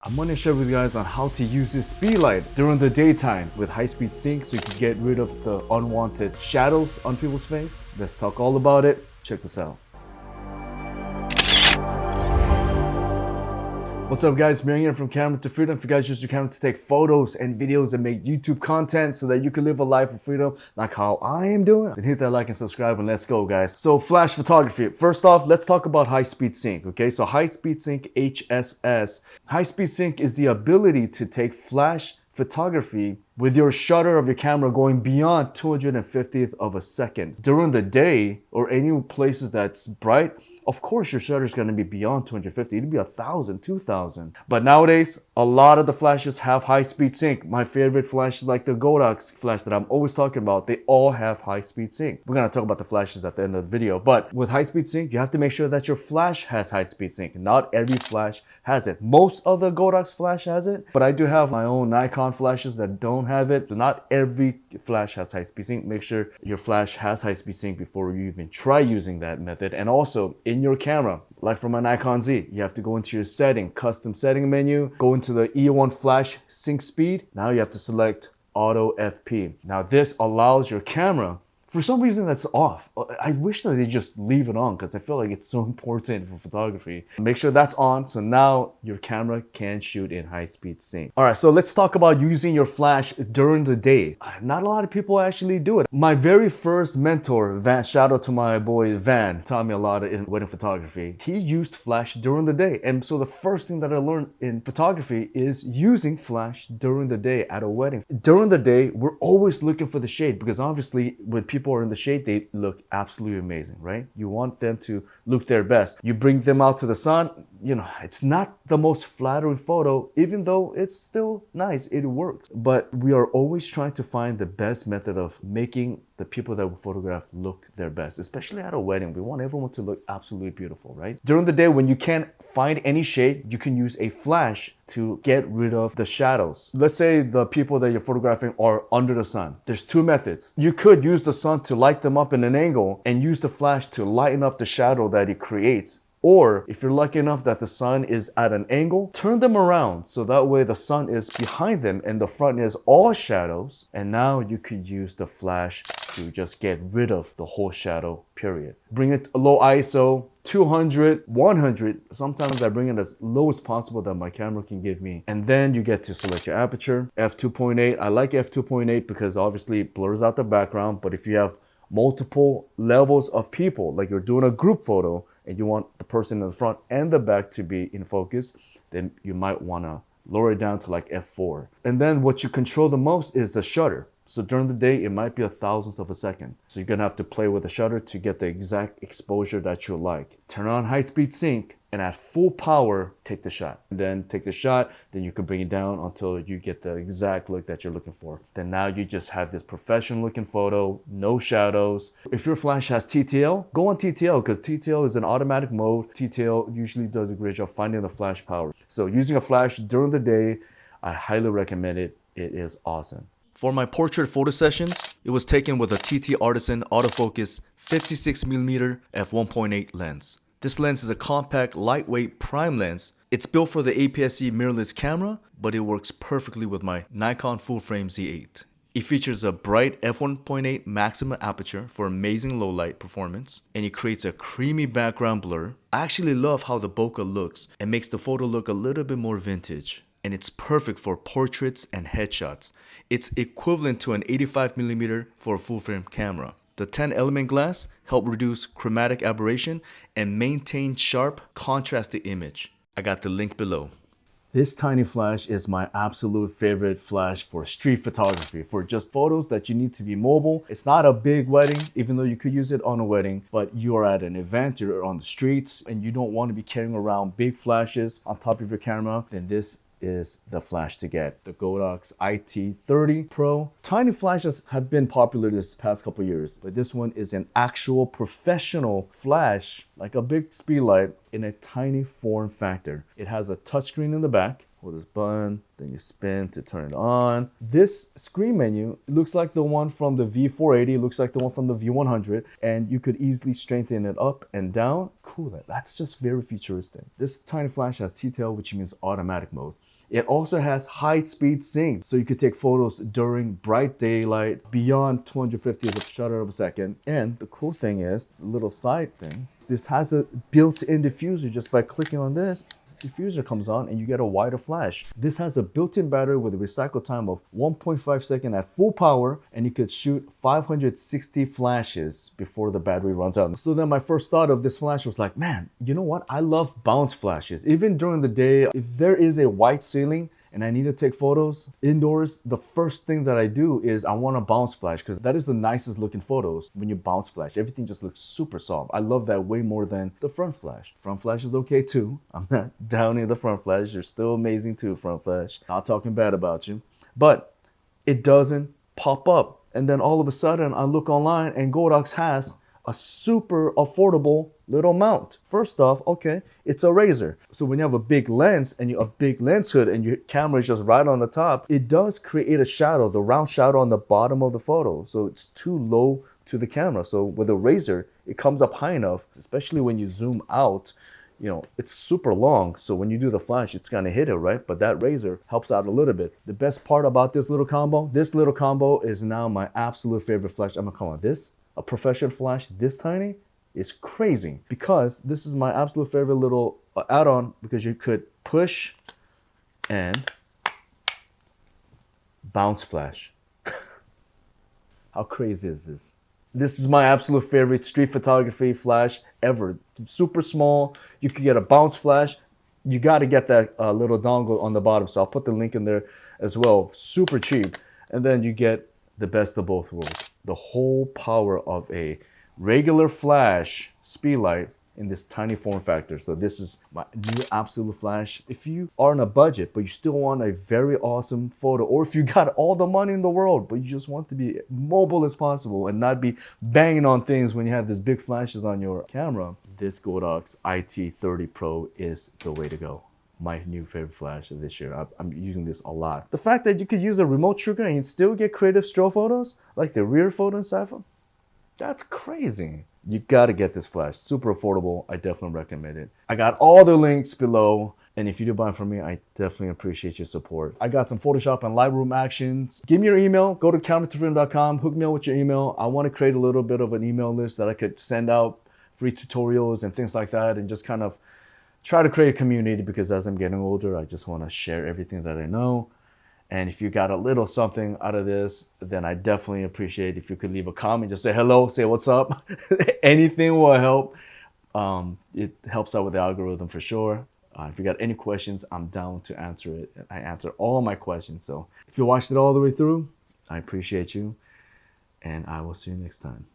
I'm going to share with you guys on how to use this Speedlight during the daytime with high-speed sync so you can get rid of the unwanted shadows on people's face. Let's talk all about it. Check this out. What's up guys, Miriam here from Camera to Freedom. If you guys use your camera to take photos and videos and make YouTube content so that you can live a life of freedom like how I am doing, then hit that like and subscribe and let's go guys. So flash photography. First off, let's talk about high-speed sync, okay? So high-speed sync, HSS. High-speed sync is the ability to take flash photography with your shutter of your camera going beyond 250th of a second. During the day or any places that's bright, of course, your shutter is going to be beyond 250. It'd be 1,000, 2,000. But nowadays, a lot of the flashes have high-speed sync. My favorite flashes, like the Godox flash that I'm always talking about, they all have high-speed sync. We're going to talk about the flashes at the end of the video. But with high-speed sync, you have to make sure that your flash has high-speed sync. Not every flash has it. Most of the Godox flash has it, but I do have my own Nikon flashes that don't have it. So not every flash has high-speed sync. Make sure your flash has high-speed sync before you even try using that method. And also, in your camera, like for my Nikon Z, you have to go into your setting, custom setting menu, go into the E1 flash sync speed. Now you have to select auto FP. Now this allows your camera, for some reason that's off. I wish that they just leave it on because I feel like it's so important for photography. Make sure that's on so now your camera can shoot in high-speed sync. All right, so let's talk about using your flash during the day. Not a lot of people actually do it. My very first mentor, Van, shout out to my boy Van, taught me a lot in wedding photography. He used flash during the day. And so the first thing that I learned in photography is using flash during the day at a wedding. During the day, we're always looking for the shade because obviously when people are in the shade, they look absolutely amazing, right? You want them to look their best. You bring them out to the sun, you know, it's not the most flattering photo, even though it's still nice, it works. But we are always trying to find the best method of making the people that we photograph look their best, especially at a wedding. We want everyone to look absolutely beautiful, right? During the day, when you can't find any shade, you can use a flash to get rid of the shadows. Let's say the people that you're photographing are under the sun. There's two methods. You could use the sun to light them up in an angle and use the flash to lighten up the shadow that it creates. Or if you're lucky enough that the sun is at an angle, turn them around so that way the sun is behind them and the front is all shadows. And now you could use the flash to just get rid of the whole shadow, period. Bring it low ISO, 200, 100. Sometimes I bring it as low as possible that my camera can give me. And then you get to select your aperture, f2.8. I like f2.8 because obviously it blurs out the background. But if you have multiple levels of people, like you're doing a group photo and you want the person in the front and the back to be in focus, then you might want to lower it down to like f4. And then what you control the most is the shutter. So during the day, it might be 1,000th of a second. So you're gonna have to play with the shutter to get the exact exposure that you like. Turn on high-speed sync and at full power, take the shot. And then take the shot, then you can bring it down until you get the exact look that you're looking for. Then now you just have this professional looking photo, no shadows. If your flash has TTL, go on TTL because TTL is an automatic mode. TTL usually does a great job finding the flash power. So using a flash during the day, I highly recommend it. It is awesome. For my portrait photo sessions, it was taken with a TT Artisan autofocus 56mm f1.8 lens. This lens is a compact, lightweight prime lens. It's built for the APS-C mirrorless camera, but it works perfectly with my Nikon full-frame Z8. It features a bright f1.8 maximum aperture for amazing low light performance, and it creates a creamy background blur. I actually love how the bokeh looks and makes the photo look a little bit more vintage. And it's perfect for portraits and headshots. It's equivalent to an 85mm for a full-frame camera. The 10-element glass helps reduce chromatic aberration and maintain sharp, contrasty image. I got the link below. This tiny flash is my absolute favorite flash for street photography, for just photos that you need to be mobile. It's not a big wedding, even though you could use it on a wedding, but you are at an event, you're on the streets, and you don't want to be carrying around big flashes on top of your camera, then this is the flash to get. The Godox IT30 Pro. Tiny flashes have been popular this past couple years, but this one is an actual professional flash, like a big Speedlight in a tiny form factor. It has a touchscreen in the back. Hold this button, then you spin to turn it on. This screen menu looks like the one from the V480, looks like the one from the V100, and you could easily strengthen it up and down. Cool, that's just very futuristic. This tiny flash has TTL, which means automatic mode. It also has high speed sync, so you could take photos during bright daylight beyond 250th of shutter of a second. And the cool thing is, the little side thing, this has a built-in diffuser. Just by clicking on this, diffuser comes on and you get a wider flash. This has a built-in battery with a recycle time of 1.5 seconds at full power, and you could shoot 560 flashes before the battery runs out. So then my first thought of this flash was like, man, you know what? I love bounce flashes. Even during the day, if there is a white ceiling and I need to take photos indoors, the first thing that I do is I want to bounce flash, because that is the nicest looking photos when you bounce flash. Everything just looks super soft. I love that way more than the front flash. Front flash is okay too. I'm not downing the front flash. You're still amazing too, front flash. Not talking bad about you. But it doesn't pop up. And then all of a sudden I look online and Godox has a super affordable little mount. First off, okay, it's a razor. So when you have a big lens and a big lens hood and your camera is just right on the top, it does create a shadow, the round shadow on the bottom of the photo. So it's too low to the camera. So with a razor, it comes up high enough, especially when you zoom out, you know, it's super long. So when you do the flash, it's gonna hit it, right? But that razor helps out a little bit. The best part about this little combo is now my absolute favorite flash. I'm gonna call it this. A professional flash this tiny is crazy, because this is my absolute favorite little add-on, because you could push and bounce flash. How crazy is this? This is my absolute favorite street photography flash ever. Super small. You could get a bounce flash. You got to get that little dongle on the bottom. So I'll put the link in there as well. Super cheap. And then you get the best of both worlds. The whole power of a regular flash Speedlight in this tiny form factor. So this is my new absolute flash. If you are on a budget, but you still want a very awesome photo, or if you got all the money in the world, but you just want to be mobile as possible and not be banging on things when you have these big flashes on your camera, this Godox IT30 Pro is the way to go. My new favorite flash of this year. I'm using this a lot. The fact that you could use a remote trigger and still get creative strobe photos, like the rear photo and side photo, that's crazy. You gotta get this flash. Super affordable. I definitely recommend it. I got all the links below. And if you do buy from me, I definitely appreciate your support. I got some Photoshop and Lightroom actions. Give me your email. Go to countertofreedom.com. Hook me up with your email. I want to create a little bit of an email list that I could send out free tutorials and things like that, and just kind of try to create a community, because as I'm getting older, I just want to share everything that I know. And if you got a little something out of this, then I definitely appreciate if you could leave a comment. Just say hello, say what's up. Anything will help. It helps out with the algorithm for sure. If you got any questions, I'm down to answer it. I answer all my questions. So if you watched it all the way through, I appreciate you. And I will see you next time.